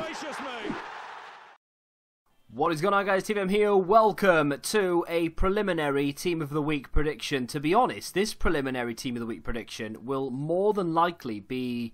Gracious me! What is going on, guys? TVM here. Welcome to a preliminary Team of the Week prediction. To be honest, this preliminary Team of the Week prediction will more than likely be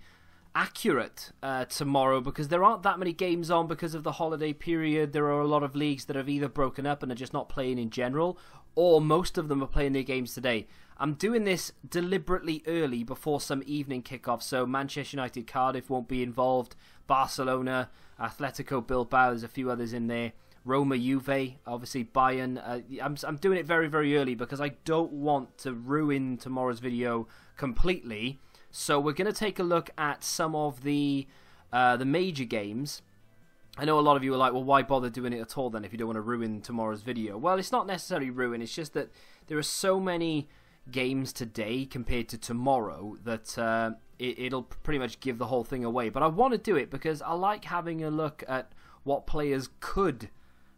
accurate tomorrow because there aren't that many games on because of the holiday period. There are a lot of leagues that have either broken up and are just not playing in general, or most of them are playing their games today. I'm doing this deliberately early before some evening kickoff, so Manchester United, Cardiff won't be involved, Barcelona, Atletico Bilbao, there's a few others in there, Roma, Juve, obviously Bayern. I'm doing it very, very early because I don't want to ruin tomorrow's video completely. So we're going to take a look at some of the major games. I know a lot of you are like, well, why bother doing it at all then if you don't want to ruin tomorrow's video? Well, it's not necessarily ruin. It's just that there are so many games today compared to tomorrow that it'll pretty much give the whole thing away. But I want to do it because I like having a look at what players could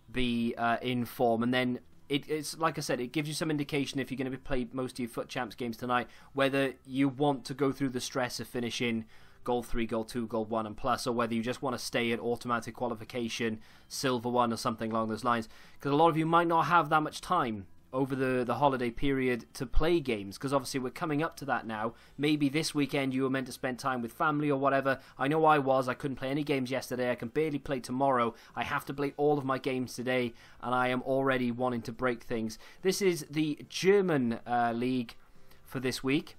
be in form, and then it's like I said, it gives you some indication if you're going to play most of your Foot Champs games tonight, whether you want to go through the stress of finishing Gold 3, Gold 2, Gold 1 and plus, or whether you just want to stay at automatic qualification, Silver 1 or something along those lines, because a lot of you might not have that much time over the holiday period to play games, because obviously we're coming up to that now. Maybe this weekend you were meant to spend time with family or whatever. I know I couldn't play any games yesterday. I can barely play tomorrow. I have to play all of my games today, and I am already wanting to break things. This is the German league for this week.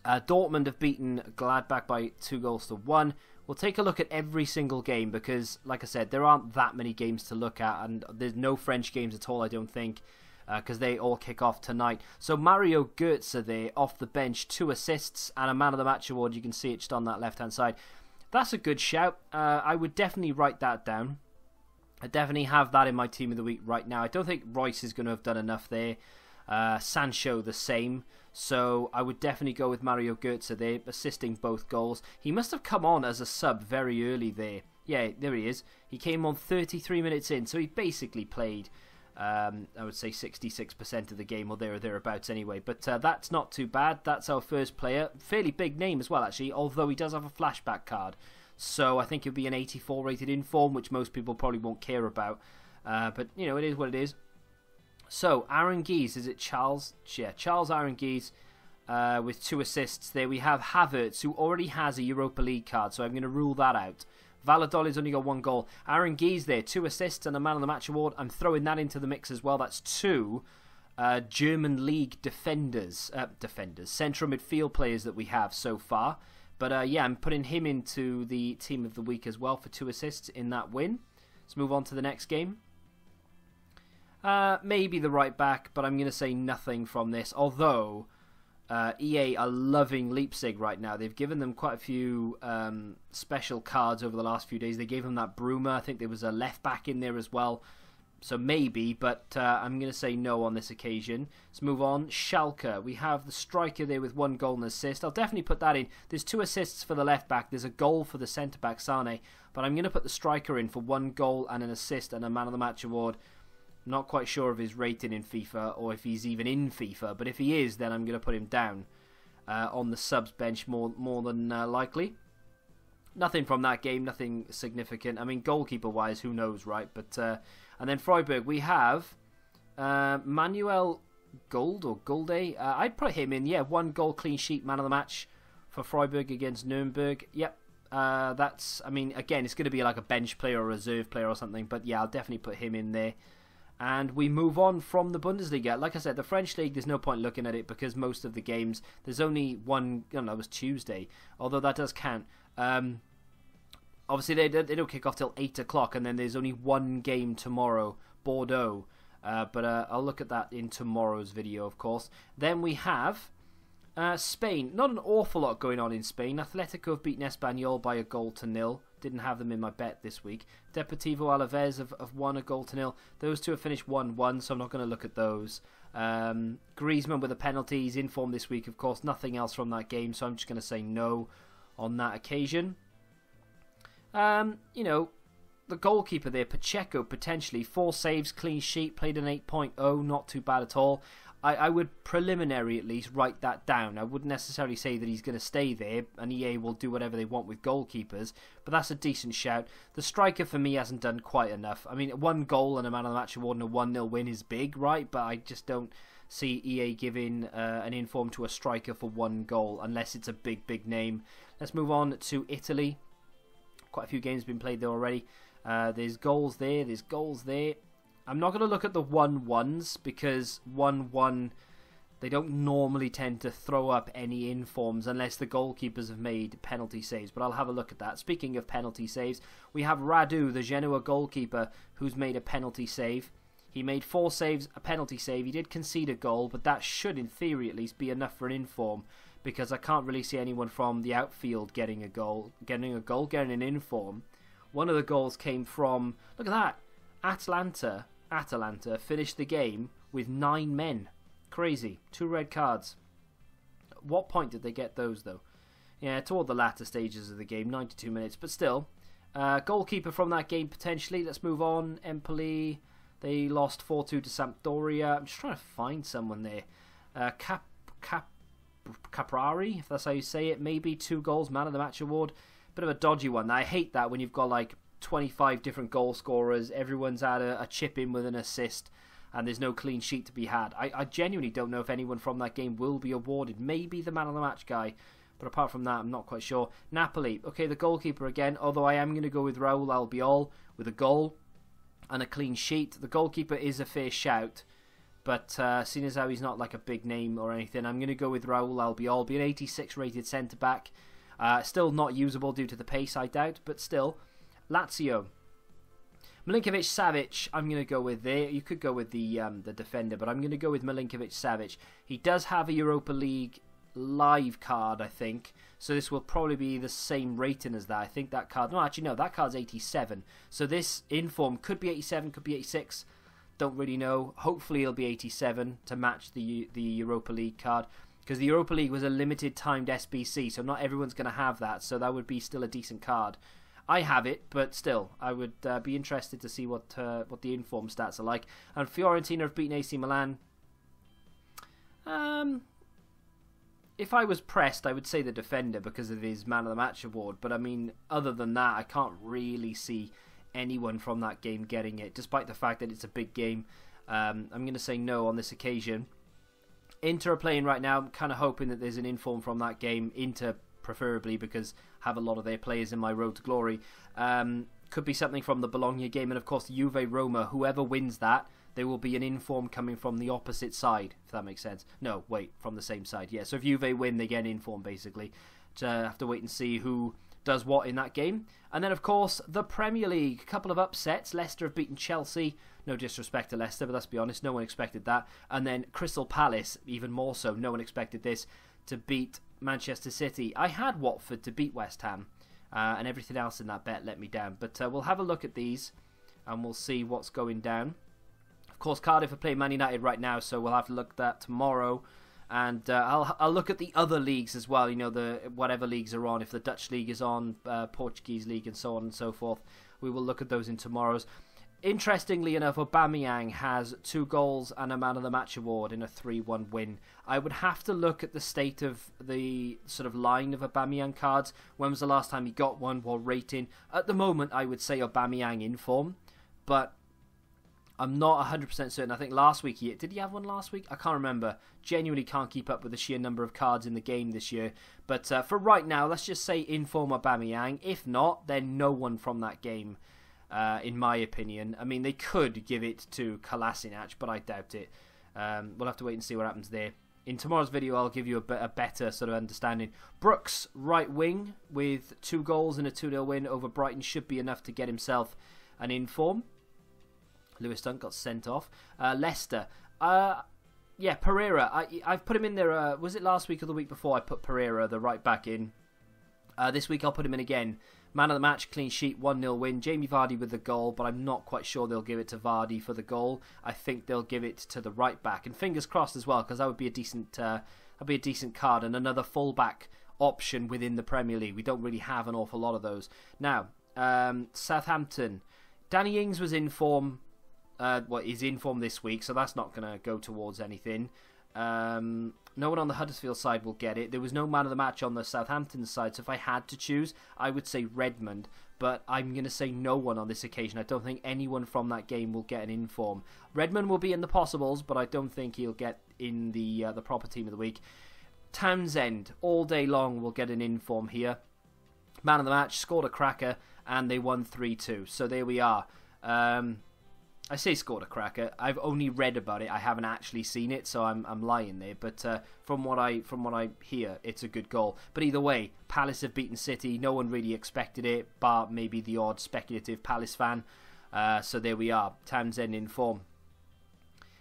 Dortmund have beaten Gladbach by 2-1. We'll take a look at every single game because, like I said, there aren't that many games to look at, and there's no French games at all, I don't think, because they all kick off tonight. So Mario Götze there, off the bench, 2 assists and a Man of the Match award. You can see it just on that left-hand side. That's a good shout. I would definitely write that down. I definitely have that in my Team of the Week right now. I don't think Royce is going to have done enough there. Sancho the same. So I would definitely go with Mario Götze there, assisting both goals. He must have come on as a sub very early there. Yeah, there he is. He came on 33 minutes in, so he basically played I would say 66% of the game, or there or thereabouts anyway. But that's not too bad. That's our first player. Fairly big name as well, actually, although he does have a flashback card. So I think he'll be an 84 rated inform, which most people probably won't care about. But, you know, it is what it is. So, Aaron Gies, is it Charles? Yeah, Charles Aaron Gies with 2 assists there. We have Havertz, who already has a Europa League card, so I'm going to rule that out. Valladolid's only got 1 goal. Aaron Gies there, 2 assists and a Man of the Match award. I'm throwing that into the mix as well. That's 2 German League defenders, central midfield players that we have so far. But yeah, I'm putting him into the Team of the Week as well for 2 assists in that win. Let's move on to the next game. Maybe the right back, but I'm going to say nothing from this. Although EA are loving Leipzig right now. They've given them quite a few special cards over the last few days. They gave them that Bruma. I think there was a left back in there as well. So maybe, but I'm going to say no on this occasion. Let's move on. Schalke. We have the striker there with 1 goal and assist. I'll definitely put that in. There's 2 assists for the left back. There's a goal for the centre back, Sane. But I'm going to put the striker in for 1 goal and an assist and a Man of the Match award. Not quite sure of his rating in FIFA or if he's even in FIFA, but if he is, then I'm going to put him down on the subs bench more than likely. Nothing from that game, nothing significant. I mean, goalkeeper-wise, who knows, right? But and then Freiburg, we have Manuel Gold or Golde. I'd put him in, yeah, 1 goal clean sheet, Man of the Match for Freiburg against Nuremberg. Yep. That's, I mean, again, it's going to be like a bench player or a reserve player or something, but yeah, I'll definitely put him in there. And we move on from the Bundesliga. Like I said, the French League, there's no point looking at it because most of the games, there's only one, I don't know, it was Tuesday, although that does count. Obviously, they don't kick off till 8 o'clock, and then there's only 1 game tomorrow, Bordeaux. But I'll look at that in tomorrow's video, of course. Then we have Spain. Not an awful lot going on in Spain. Atletico have beaten Espanyol by 1-0. Didn't have them in my bet this week. Deportivo Alaves have won 1-0. Those two have finished 1-1, so I'm not going to look at those. Griezmann with a penalty. He's in form this week, of course. Nothing else from that game, so I'm just going to say no on that occasion. You know, the goalkeeper there, Pacheco, potentially. 4 saves, clean sheet, played an 8.0. Not too bad at all. I would preliminary at least write that down. I wouldn't necessarily say that he's going to stay there, and EA will do whatever they want with goalkeepers, but that's a decent shout. The striker for me hasn't done quite enough. I mean, 1 goal and a man of the match award and a 1-0 win is big, right? But I just don't see EA giving an inform to a striker for 1 goal, unless it's a big name. Let's move on to Italy. Quite a few games have been played there already. There's goals there, there's goals there. I'm not going to look at the 1-1s because 1-1, they don't normally tend to throw up any informs unless the goalkeepers have made penalty saves. But I'll have a look at that. Speaking of penalty saves, we have Radu, the Genoa goalkeeper, who's made a penalty save. He made 4 saves, a penalty save. He did concede a goal, but that should, in theory at least, be enough for an inform, because I can't really see anyone from the outfield getting an inform. One of the goals came from, look at that, Atalanta finished the game with 9 men. Crazy. 2 red cards. At what point did they get those, though? Yeah, toward the latter stages of the game, 92 minutes, but still. Goalkeeper from that game, potentially. Let's move on. Empoli, they lost 4-2 to Sampdoria. I'm just trying to find someone there. Caprari, if that's how you say it. Maybe 2 goals, man of the match award. Bit of a dodgy one. I hate that when you've got like 25 different goal scorers, everyone's had a chip in with an assist, and there's no clean sheet to be had. I genuinely don't know if anyone from that game will be awarded. Maybe the man of the match guy, but apart from that, I'm not quite sure. Napoli, okay, the goalkeeper again, although I am going to go with Raul Albiol with a goal and a clean sheet. The goalkeeper is a fair shout, but seeing as how he's not like a big name or anything, I'm going to go with Raul Albiol, be an 86 rated centre-back. Still not usable due to the pace, I doubt, but still. Lazio, Milinkovic-Savic, I'm going to go with there. You could go with the defender, but I'm going to go with Milinkovic-Savic. He does have a Europa League live card, I think, so this will probably be the same rating as that. I think that card, no, actually no, that card's 87, so this inform could be 87, could be 86, don't really know. Hopefully it'll be 87 to match the Europa League card, because the Europa League was a limited timed SBC, so not everyone's going to have that, so that would be still a decent card. I have it, but still, I would be interested to see what the inform stats are like. And Fiorentina have beaten AC Milan. If I was pressed, I would say the defender because of his Man of the Match award. But I mean, other than that, I can't really see anyone from that game getting it, despite the fact that it's a big game. I'm going to say no on this occasion. Inter are playing right now. I'm kind of hoping that there's an inform from that game. Inter preferably, because I have a lot of their players in my road to glory. Could be something from the Bologna game, and of course Juve Roma. Whoever wins that, there will be an inform coming from the opposite side, if that makes sense. No, wait, from the same side. Yeah, so if Juve win, they get an inform basically. So have to wait and see who does what in that game. And then of course the Premier League, a couple of upsets. Leicester have beaten Chelsea. No disrespect to Leicester, but let's be honest, no one expected that. And then Crystal Palace, even more so, no one expected this, to beat Manchester City. I had Watford to beat West Ham, and everything else in that bet let me down. But we'll have a look at these, and we'll see what's going down. Of course, Cardiff are playing Man United right now, so we'll have to look at that tomorrow. And I'll look at the other leagues as well. You know, the whatever leagues are on. If the Dutch league is on, Portuguese league, and so on and so forth, we will look at those in tomorrow's. Interestingly enough, Aubameyang has 2 goals and a Man of the Match award in a 3-1 win. I would have to look at the state of the sort of line of Aubameyang cards. When was the last time he got one while rating? At the moment, I would say Aubameyang in form, but I'm not 100% certain. I think last week, did he have one last week? I can't remember. Genuinely can't keep up with the sheer number of cards in the game this year. But for right now, let's just say in form Aubameyang. If not, then no one from that game. In my opinion. I mean, they could give it to Kolasinac, but I doubt it. We'll have to wait and see what happens there. In tomorrow's video, I'll give you a better sort of understanding. Brooks, right wing, with 2 goals and a 2-0 win over Brighton, should be enough to get himself an inform. Lewis Dunk got sent off. Leicester. Yeah, Pereira. I've put him in there. Was it last week or the week before I put Pereira, the right back, in? This week I'll put him in again. Man of the match, clean sheet, 1-0 win. Jamie Vardy with the goal, but I'm not quite sure they'll give it to Vardy for the goal. I think they'll give it to the right back, and fingers crossed as well, because that would be a decent, card and another fullback option within the Premier League. We don't really have an awful lot of those. Now, Southampton. Danny Ings was in form. Is in form this week, so that's not going to go towards anything. No one on the Huddersfield side will get it. There was no man of the match on the Southampton side, so if I had to choose, I would say Redmond. But I'm going to say no one on this occasion. I don't think anyone from that game will get an inform. Redmond will be in the possibles, but I don't think he'll get in the proper team of the week. Townsend, all day long, will get an inform here. Man of the match, scored a cracker, and they won 3-2. So there we are. I say scored a cracker. I've only read about it. I haven't actually seen it, so I'm lying there. But from what I hear, it's a good goal. But either way, Palace have beaten City. No one really expected it, bar maybe the odd speculative Palace fan. So there we are. Townsend in form.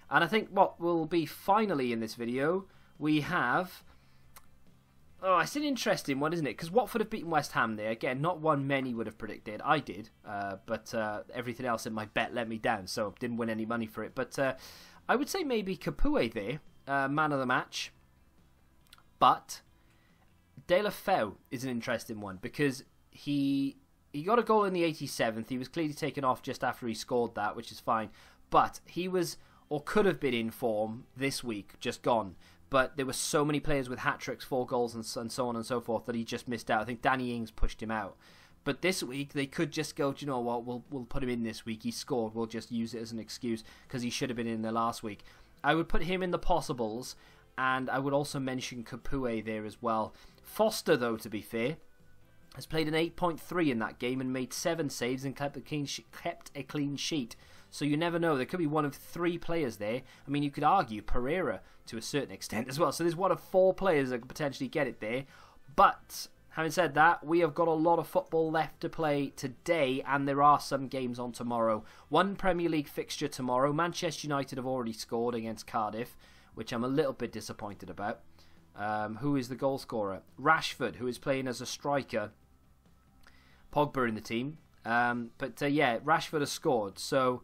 And I think what will be finally in this video, we have... Oh, it's an interesting one, isn't it? Because Watford have beaten West Ham there. Again, not one many would have predicted. I did. But everything else in my bet let me down, so didn't win any money for it. But I would say maybe Totw there, man of the match. But De La Feu is an interesting one because he got a goal in the 87th. He was clearly taken off just after he scored that, which is fine. But he was, or could have been in form this week, just gone. But there were so many players with hat-tricks, 4 goals, and so on and so forth that he just missed out. I think Danny Ings pushed him out. But this week, they could just go, do you know what, we'll put him in this week. He scored. We'll just use it as an excuse because he should have been in there last week. I would put him in the possibles, and I would also mention Totw there as well. Foster, though, to be fair, has played an 8.3 in that game and made 7 saves and kept a clean sheet. So you never know. There could be one of 3 players there. I mean, you could argue Pereira to a certain extent as well. So there's one of 4 players that could potentially get it there. But having said that, we have got a lot of football left to play today, and there are some games on tomorrow. One Premier League fixture tomorrow. Manchester United have already scored against Cardiff, which I'm a little bit disappointed about. Who is the goal scorer? Rashford, who is playing as a striker. Pogba in the team. Yeah, Rashford has scored. So...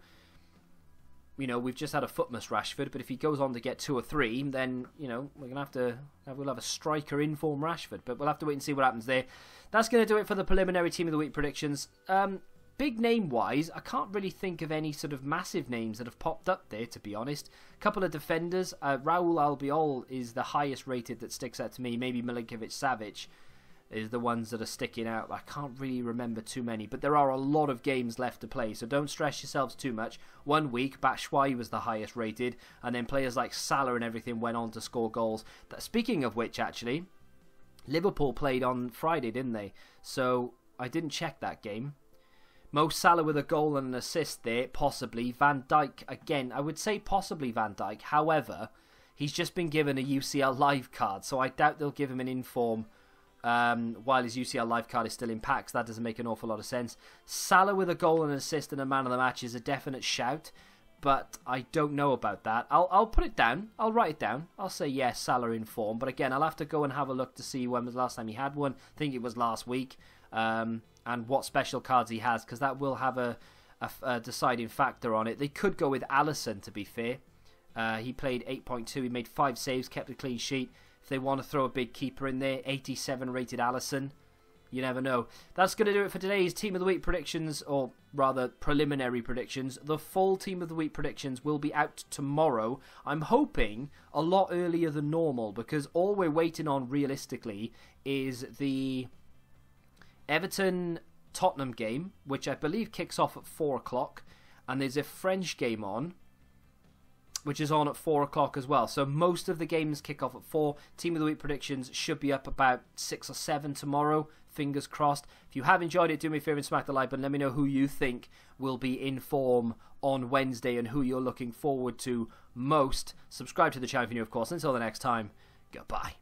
you know, we've just had a footmus Rashford, but if he goes on to get 2 or 3, then, you know, we'll have a striker in form Rashford. But we'll have to wait and see what happens there. That's going to do it for the preliminary Team of the Week predictions. Big name-wise, I can't really think of any sort of massive names that have popped up there, to be honest. A couple of defenders. Raul Albiol is the highest rated that sticks out to me. Maybe Milinkovic-Savic is the ones that are sticking out. I can't really remember too many, but there are a lot of games left to play, so don't stress yourselves too much. 1 week, Batshuayi was the highest rated, and then players like Salah and everything went on to score goals. Speaking of which, actually, Liverpool played on Friday, didn't they? So I didn't check that game. Mo Salah with a goal and an assist there, possibly. Van Dijk, again, I would say possibly Van Dijk. However, he's just been given a UCL live card, so I doubt they'll give him an inform while his UCL live card is still in packs. That doesn't make an awful lot of sense. Salah with a goal and an assist and a man of the match is a definite shout, but I don't know about that. I'll put it down. I'll write it down. I'll say yes, Salah in form, but again, I'll have to go and have a look to see when was the last time he had one. I think it was last week, and what special cards he has, because that will have a deciding factor on it. They could go with Alisson, to be fair. He played 8.2. He made 5 saves, kept a clean sheet. If they want to throw a big keeper in there, 87 rated Alisson. You never know. That's going to do it for today's Team of the Week predictions, or rather preliminary predictions. The full Team of the Week predictions will be out tomorrow. I'm hoping a lot earlier than normal, because all we're waiting on realistically is the Everton-Tottenham game, which I believe kicks off at 4 o'clock, and there's a French game on, which is on at 4 o'clock as well. So most of the games kick off at 4. Team of the Week predictions should be up about 6 or 7 tomorrow. Fingers crossed. If you have enjoyed it, do me a favour and smack the like button. Let me know who you think will be in form on Wednesday and who you're looking forward to most. Subscribe to the channel if you're new, of course. Until the next time, goodbye.